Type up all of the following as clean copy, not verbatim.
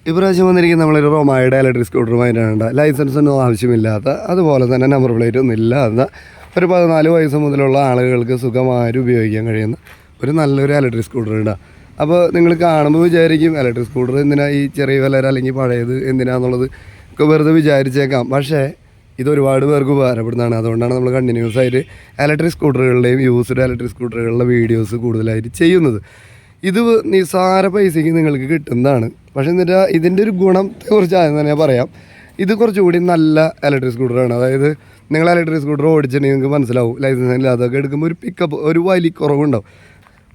ഇപ്രാവശ്യം വന്നിരിക്കുന്ന നമ്മളൊരു റൊമായുടെ ഇലക്ട്രിക് സ്കൂട്ടറുമായിട്ടാണ്. ലൈസൻസ് ഒന്നും ആവശ്യമില്ലാത്ത, അതുപോലെ തന്നെ നമ്പർ പ്ലേറ്റ് ഒന്നും ഇല്ലാത്ത, ഒരു 14 വയസ്സ് മുതലുള്ള ആളുകൾക്ക് സുഖമായിട്ട് ഉപയോഗിക്കാൻ കഴിയുന്ന ഒരു നല്ലൊരു ഇലക്ട്രിക് സ്കൂട്ടർ ഉണ്ട്. അപ്പോൾ നിങ്ങൾ കാണുമ്പോൾ വിചാരിക്കും ഇലക്ട്രിക് സ്കൂട്ടർ എന്തിനാ ഈ ചെറിയ വിലര അല്ലെങ്കിൽ പഴയത് എന്തിനാന്നുള്ളത് ഒക്കെ വെറുതെ വിചാരിച്ചേക്കാം. പക്ഷേ ഇതൊരുപാട് പേർക്ക് ഉപകാരപ്പെടുന്നതാണ്. അതുകൊണ്ടാണ് നമ്മൾ കണ്ടിന്യൂസ് ആയിട്ട് ഇലക്ട്രിക് സ്കൂട്ടറുകളുടെയും യൂസ്ഡ് ഇലക്ട്രിക് സ്കൂട്ടറുകളുടെ വീഡിയോസ് കൂടുതലായിട്ട് ചെയ്യുന്നത്. ഇത് നിസ്സാര പൈസയ്ക്ക് നിങ്ങൾക്ക് കിട്ടുന്നതാണ്. പക്ഷേ എന്നിട്ട് ഇതിൻ്റെ ഒരു ഗുണത്തെക്കുറിച്ച് ആദ്യം തന്നെ പറയാം. ഇത് കുറച്ചുകൂടി നല്ല ഇലക്ട്രിക് സ്കൂട്ടറാണ്. അതായത് നിങ്ങൾ ഇലക്ട്രിക് സ്കൂട്ടർ ഓടിച്ചിട്ടുണ്ടെങ്കിൽ നിങ്ങൾക്ക് മനസ്സിലാവും, ലൈസൻസ് ഇല്ലാതൊക്കെ എടുക്കുമ്പോൾ ഒരു പിക്കപ്പ്, ഒരു വലിയ കുറവുണ്ടാവും.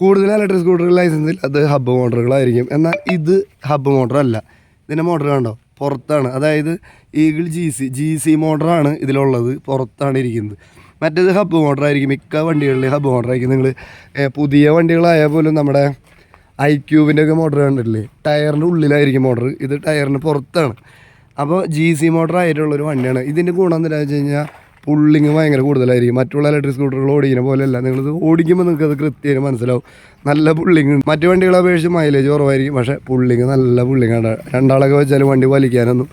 കൂടുതൽ ഇലക്ട്രിക് സ്കൂട്ടർ ലൈസൻസ് ഇല്ലാത്ത ഹബ്ബ് മോട്ടറുകളായിരിക്കും. എന്നാൽ ഇത് ഹബ്ബ് മോട്ടർ അല്ല. ഇതിൻ്റെ മോട്ടർ കണ്ടോ, പുറത്താണ്. അതായത് ഈഗിൾ ജി സി മോട്ടറാണ് ഇതിലുള്ളത്, പുറത്താണ് ഇരിക്കുന്നത്. മറ്റേത് ഹബ്ബ് മോട്ടറായിരിക്കും. മിക്ക വണ്ടികളിൽ ഹബ്ബ് മോട്ടറായിരിക്കും. നിങ്ങൾ പുതിയ വണ്ടികളായാൽ പോലും നമ്മുടെ iQube ഒക്കെ മോട്ടർ കണ്ടിട്ടില്ലേ, ടയറിൻ്റെ ഉള്ളിലായിരിക്കും മോട്ടർ. ഇത് ടയറിന് പുറത്താണ്. അപ്പോൾ ജി സി മോട്ടർ ആയിട്ടുള്ളൊരു വണ്ടിയാണ്. ഇതിൻ്റെ ഗുണം എന്താണെന്ന് വെച്ച് കഴിഞ്ഞാൽ പുള്ളിങ് ഭയങ്കര കൂടുതലായിരിക്കും. മറ്റുള്ള ഇലക്ട്രിക് സ്കൂട്ടറുകൾ ഓടിക്കുന്ന പോലെയല്ല. നിങ്ങളിത് ഓടിക്കുമ്പോൾ നിങ്ങൾക്കത് കൃത്യമായിട്ട് മനസ്സിലാവും. നല്ല പുള്ളിങ് ഉണ്ട്. മറ്റു വണ്ടികളെ അപേക്ഷിച്ച് മൈലേജ് കുറവായിരിക്കും, പക്ഷേ പുള്ളിങ് നല്ല പുള്ളിങ്ങാണ്. രണ്ടാളൊക്കെ വെച്ചാൽ വണ്ടി വലിക്കാനൊന്നും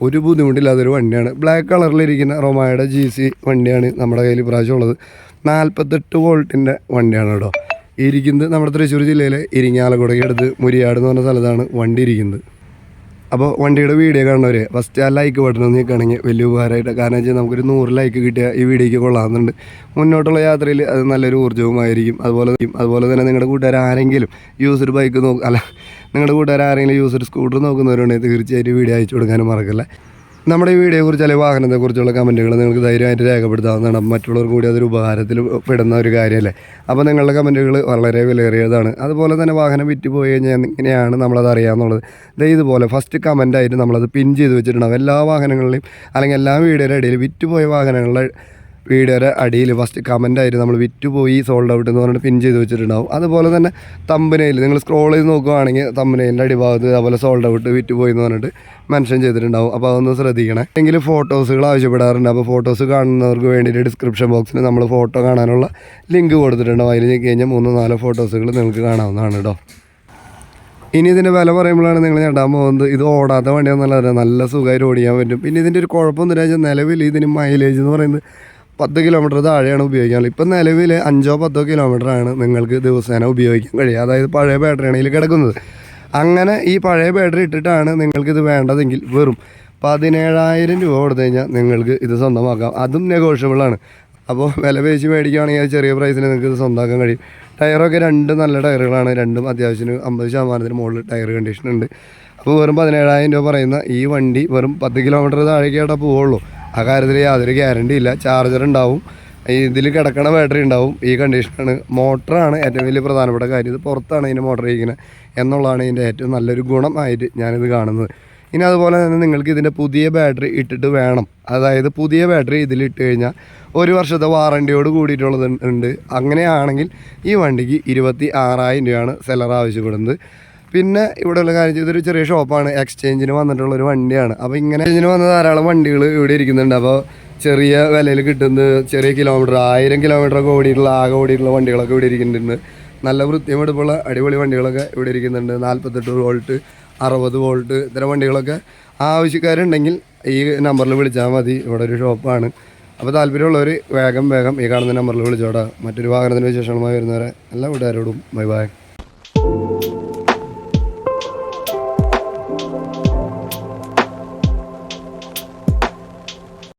ഒരു ബുദ്ധിമുട്ടില്ലാത്തൊരു വണ്ടിയാണ്. ബ്ലാക്ക് കളറിലിരിക്കുന്ന റൊമായുടെ GC വണ്ടിയാണ് നമ്മുടെ കയ്യിൽ ഇപ്രാവശ്യം ഉള്ളത്. 48 വോൾട്ടിൻ്റെ വണ്ടിയാണ് കേട്ടോ. ഇരിക്കുന്നത് നമ്മുടെ തൃശ്ശൂർ ജില്ലയിലെ ഇരിങ്ങാലക്കുടയ്ക്ക് അടുത്ത് മുരിയാട് എന്ന് പറഞ്ഞ സ്ഥലത്താണ് വണ്ടി ഇരിക്കുന്നത്. അപ്പോൾ വണ്ടിയുടെ വീഡിയോ കാണുന്നവർ ഫസ്റ്റ് ആ ലൈക്ക് ബട്ടൺ ഒന്ന് നിൽക്കുകയാണെങ്കിൽ വലിയ ഉപകാരമായിട്ട്. കാരണം വെച്ചാൽ നമുക്കൊരു 100 ലൈക്ക് കിട്ടിയ ഈ വീഡിയോയ്ക്ക് കൊള്ളാമെന്നുണ്ട്. മുന്നോട്ടുള്ള യാത്രയിൽ അത് നല്ലൊരു ഊർജ്ജവുമായിരിക്കും. അതുപോലെ തന്നെ നിങ്ങളുടെ കൂട്ടുകാരെങ്കിലും യൂസർ ബൈക്ക് നിങ്ങളുടെ കൂട്ടുകാരെങ്കിലും യൂസർ സ്കൂട്ടർ നോക്കുന്നവരുണ്ടെങ്കിൽ തീർച്ചയായിട്ടും വീഡിയോ അയച്ചു കൊടുക്കാനും മറക്കല്ല. നമ്മുടെ ഈ വീഡിയോയെക്കുറിച്ച് അല്ലെങ്കിൽ വാഹനത്തെക്കുറിച്ചുള്ള കമൻറ്റുകൾ നിങ്ങൾക്ക് ധൈര്യമായിട്ട് രേഖപ്പെടുത്താവുന്നതാണ്. മറ്റുള്ളവർക്ക് കൂടി അതൊരു ഉപകാരത്തിൽ പെടുന്ന ഒരു കാര്യമല്ലേ. അപ്പോൾ നിങ്ങളുടെ കമൻറ്റുകൾ വളരെ വിലയേറിയതാണ്. അതുപോലെ തന്നെ വാഹനം വിറ്റ് പോയി കഴിഞ്ഞാൽ എങ്ങനെയാണ് നമ്മളത് അറിയാമെന്നുള്ളത് ഇതുപോലെ ഫസ്റ്റ് കമൻറ്റായിട്ട് നമ്മളത് പിൻ ചെയ്ത് വെച്ചിട്ടുണ്ടാകും. എല്ലാ വാഹനങ്ങളിലെയും അല്ലെങ്കിൽ എല്ലാ വീഡിയോയുടെ ഇടയിൽ വിറ്റുപോയ വാഹനങ്ങളുടെ വീഡിയോയുടെ അടിയിൽ ഫസ്റ്റ് കമൻറ്റായിട്ട് നമ്മൾ വിറ്റുപോയി സോൾഡ് ഔട്ട് എന്ന് പറഞ്ഞിട്ട് പിൻ ചെയ്ത് വെച്ചിട്ടുണ്ടാവും. അതുപോലെ തന്നെ തമ്പനയിൽ നിങ്ങൾ സ്ക്രോൾ ചെയ്ത് നോക്കുകയാണെങ്കിൽ തമ്പനയിലിൻ്റെ അടിഭാഗത്ത് അതുപോലെ സോൾഡ് ഔട്ട് വിറ്റുപോയി എന്ന് പറഞ്ഞിട്ട് മെൻഷൻ ചെയ്തിട്ടുണ്ടാവും. അപ്പോൾ അതൊന്ന് ശ്രദ്ധിക്കണേ. എങ്കിൽ ഫോട്ടോസുകൾ ആവശ്യപ്പെടാറുണ്ട്. അപ്പോൾ ഫോട്ടോസ് കാണുന്നവർക്ക് വേണ്ടിയിട്ട് ഡിസ്ക്രിപ്ഷൻ ബോക്സിൽ നമ്മൾ ഫോട്ടോ കാണാനുള്ള ലിങ്ക് കൊടുത്തിട്ടുണ്ടാവും. അതിൽ ഞെക്കി കഴിഞ്ഞാൽ 3-4 ഫോട്ടോസുകൾ നിങ്ങൾക്ക് കാണാവുന്നതാണ് കേട്ടോ. ഇനി ഇതിൻ്റെ വില പറയുമ്പോഴാണ് നിങ്ങൾ നേടാൻ പോകുന്നത്. ഇത് ഓടാത്ത വണ്ടിയൊന്നുമല്ല, നല്ല സുഖമായിട്ട് ഓടിക്കാൻ പറ്റും. പിന്നെ ഇതിൻ്റെ ഒരു കുഴപ്പമെന്ന് വെച്ചാൽ നിലവിൽ ഇതിന് മൈലേജ് എന്ന് പറയുന്നത് 10 കിലോമീറ്റർ താഴെയാണ് ഉപയോഗിക്കാനുള്ളത്. ഇപ്പം നിലവിൽ 5-10 കിലോമീറ്ററാണ് നിങ്ങൾക്ക് ദിവസേന ഉപയോഗിക്കാൻ കഴിയുക. അതായത് പഴയ ബാറ്ററിയാണ് ഇതിൽ കിടക്കുന്നത്. അങ്ങനെ ഈ പഴയ ബാറ്ററി ഇട്ടിട്ടാണ് നിങ്ങൾക്കിത് വേണ്ടതെങ്കിൽ വെറും 17,000 രൂപ കൊടുത്തു കഴിഞ്ഞാൽ നിങ്ങൾക്ക് ഇത് സ്വന്തമാക്കാം. അതും നെഗോഷ്യബിളാണ്. അപ്പോൾ വില പേശി മേടിക്കുകയാണെങ്കിൽ ചെറിയ പ്രൈസിന് നിങ്ങൾക്ക് ഇത് സ്വന്തമാക്കാൻ കഴിയും. ടയറൊക്കെ 2 നല്ല ടയറുകളാണ്. രണ്ടും അത്യാവശ്യത്തിന് 50% മുകളിൽ ടയർ കണ്ടീഷൻ ഉണ്ട്. അപ്പോൾ വെറും 17,000 രൂപ പറയുന്ന ഈ വണ്ടി വെറും 10 കിലോമീറ്റർ താഴേക്കായിട്ടേ പോവുള്ളൂ. ആ കാര്യത്തിൽ യാതൊരു ഗ്യാരണ്ടി ഇല്ല. ചാർജർ ഉണ്ടാവും, ഇതിൽ കിടക്കണ ബാറ്ററി ഉണ്ടാവും. ഈ കണ്ടീഷനാണ്. മോട്ടറാണ് ഏറ്റവും വലിയ പ്രധാനപ്പെട്ട കാര്യം. ഇത് പുറത്താണ് ഇതിൻ്റെ മോട്ടർ ഇരിക്കുന്നത് എന്നുള്ളതാണ് ഇതിൻ്റെ ഏറ്റവും നല്ലൊരു ഗുണമായിട്ട് ഞാനിത് കാണുന്നത്. ഇനി അതുപോലെ തന്നെ നിങ്ങൾക്ക് ഇതിൻ്റെ പുതിയ ബാറ്ററി ഇട്ടിട്ട് വേണം. അതായത് പുതിയ ബാറ്ററി ഇതിലിട്ട് കഴിഞ്ഞാൽ 1 വർഷത്തെ വാറണ്ടിയോട് കൂടിയിട്ടുള്ളത് ഉണ്ട്. അങ്ങനെയാണെങ്കിൽ ഈ വണ്ടിക്ക് 26,000 രൂപയാണ് സെല്ലർ ആവശ്യപ്പെടുന്നത്. പിന്നെ ഇവിടെയുള്ള കാര്യം ഇതൊരു ചെറിയ ഷോപ്പാണ്. എക്സ്ചേഞ്ചിന് വന്നിട്ടുള്ളൊരു വണ്ടിയാണ്. അപ്പോൾ ഇങ്ങനെ ഇതിന് വന്ന ധാരാളം വണ്ടികൾ ഇവിടെ ഇരിക്കുന്നുണ്ട്. അപ്പോൾ ചെറിയ വിലയിൽ കിട്ടുന്നത് ചെറിയ കിലോമീറ്റർ 1000 കിലോമീറ്ററൊക്കെ ഓടിയിട്ടുള്ള വണ്ടികളൊക്കെ ഇവിടെ ഇരിക്കുന്നുണ്ട്. നല്ല വൃത്തിയെടുപ്പുള്ള അടിപൊളി വണ്ടികളൊക്കെ ഇവിടെ ഇരിക്കുന്നുണ്ട്. 48 വോൾട്ട് 60 വോൾട്ട് ഇത്തരം വണ്ടികളൊക്കെ ആവശ്യക്കാരുണ്ടെങ്കിൽ ഈ നമ്പറിൽ വിളിച്ചാൽ മതി. ഇവിടെ ഒരു ഷോപ്പാണ്. അപ്പോൾ താല്പര്യമുള്ളവർ വേഗം ഈ കാണുന്ന നമ്പറിൽ വിളിച്ചോടാ. മറ്റൊരു വാഹനത്തിൻ്റെ വിശേഷങ്ങളുമായി വരുന്നവരെ എല്ലാ കൂട്ടുകാരോടും ബൈ.